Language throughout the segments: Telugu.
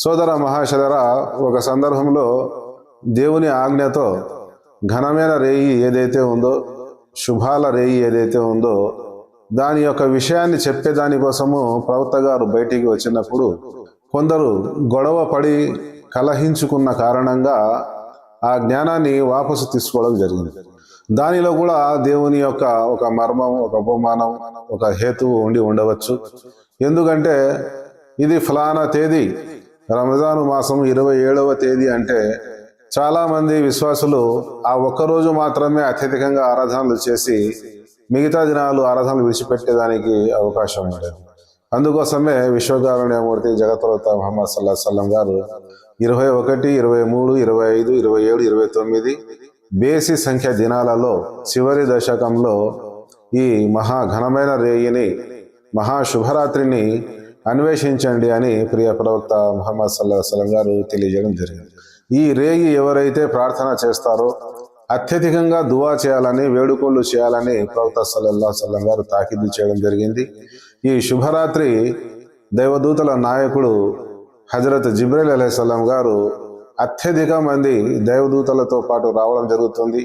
సోదర మహాశయరా, ఒక సందర్భంలో దేవుని ఆజ్ఞతో ఘనమైన రేయి ఏదైతే ఉందో, శుభాల రేయి ఏదైతే ఉందో, దాని యొక్క విషయాన్ని చెప్పేదానికోసము ప్రవక్త గారు బయటికి వచ్చినప్పుడు కొందరు గొడవ పడి కలహించుకున్న కారణంగా ఆ జ్ఞానాన్ని వాపసు తీసుకోవడం జరిగింది. దానిలో కూడా దేవుని యొక్క ఒక మర్మం, ఒక ఉపమానం, ఒక హేతువు ఉండి ఉండవచ్చు. ఎందుకంటే ఇది ఫలానా తేదీ, రంజాను మాసం 27వ తేదీ అంటే చాలా మంది విశ్వాసులు ఆ ఒక్కరోజు మాత్రమే అత్యధికంగా ఆరాధనలు చేసి మిగతా దినాలు ఆరాధనలు విడిచిపెట్టేదానికి అవకాశం ఉండేది. అందుకోసమే విశ్వకారుణ్యమూర్తి జగత్ప్రవక్త ముహమ్మద్ సల్లల్లాహు అలైహి వసల్లం గారు 21, 23, 25, 27, 29 బేసి సంఖ్య దినాలలో చివరి దశకంలో ఈ మహాఘనమైన రేయిని, మహాశుభరాత్రిని అన్వేషించండి అని ప్రియ ప్రవక్త ముహమ్మద్ సల్లల్లాహు అలైహి వసల్లం గారు తెలియజేయడం జరిగింది. ఈ రేయి ఎవరైతే ప్రార్థన చేస్తారో, అత్యధికంగా దువా చేయాలని, వేడుకోళ్లు చేయాలని ప్రవక్త సల్లల్లాహు అలైహి వసల్లం గారు తాకీదు చేయడం జరిగింది. ఈ శుభరాత్రి దైవదూతల నాయకుడు హజరత్ జిబ్రీల్ అలైహిస్సలాం గారు అత్యధిక మంది దైవదూతలతో పాటు రావడం జరుగుతుంది.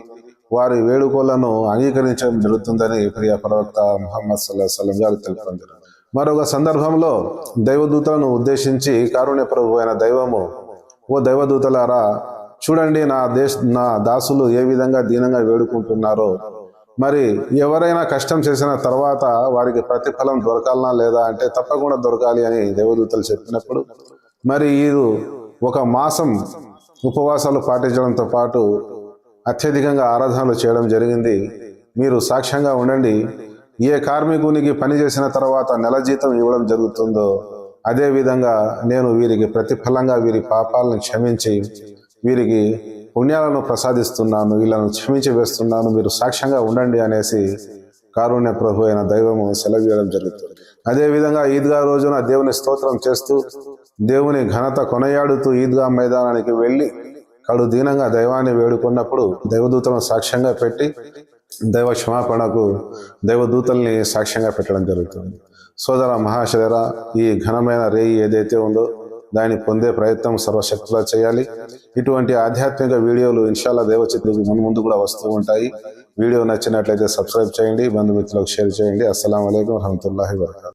వారి వేడుకోళ్లను అంగీకరించడం జరుగుతుందని ప్రియ ప్రవక్త ముహమ్మద్ సల్లల్లాహు అలైహి వసల్లం గారు తెలుపడం జరిగింది. మరొక సందర్భంలో దైవదూతలను ఉద్దేశించి కారుణ్య ప్రభు అయిన దైవము, ఓ దైవదూతలారా, చూడండి నా దాసులు ఏ విధంగా దీనంగా వేడుకుంటున్నారో, మరి ఎవరైనా కష్టం చేసిన తర్వాత వారికి ప్రతిఫలం దొరకాలనా లేదా అంటే తప్పకుండా దొరకాలి అని దేవదూతలు చెప్పినప్పుడు, మరి ఇది ఒక మాసం ఉపవాసాలు పాటించడంతో పాటు అత్యధికంగా ఆరాధనలు చేయడం జరిగింది. మీరు సాక్ష్యంగా ఉండండి. ఏ కార్మికునికి పని చేసిన తర్వాత నెల జీతం ఇవ్వడం జరుగుతుందో, అదే విధంగా నేను వీరికి ప్రతిఫలంగా వీరి పాపాలను క్షమించి వీరికి పుణ్యాలను ప్రసాదిస్తున్నాను, వీళ్ళను క్షమించి వేస్తున్నాను, మీరు సాక్ష్యంగా ఉండండి అనేసి కారుణ్య ప్రభు అయిన దైవము సెలవీయడం జరుగుతుంది. అదేవిధంగా ఈద్గా రోజున దేవుని స్తోత్రం చేస్తూ, దేవుని ఘనత కొనయాడుతూ ఈద్గా మైదానానికి వెళ్ళి కడు దీనంగా దైవాన్ని వేడుకున్నప్పుడు దైవదూతలను సాక్ష్యంగా పెట్టి దైవ క్షమాపణకు దైవదూతల్ని సాక్ష్యంగా పెట్టడం జరుగుతుంది. సోదర మహాశయరా, ఈ ఘనమైన రేయి ఏదైతే ఉందో దాన్ని పొందే ప్రయత్నం సర్వశక్తులా చేయాలి. ఇటువంటి ఆధ్యాత్మిక వీడియోలు ఇన్షాల్లా దేవచిత్తులకు ముందు కూడా వస్తూ ఉంటాయి. వీడియో నచ్చినట్లయితే సబ్స్క్రైబ్ చేయండి, బంధుమిత్రులకు షేర్ చేయండి. అస్సలాము అలైకుం వరహమతుల్లాహి వబరకాతుహు.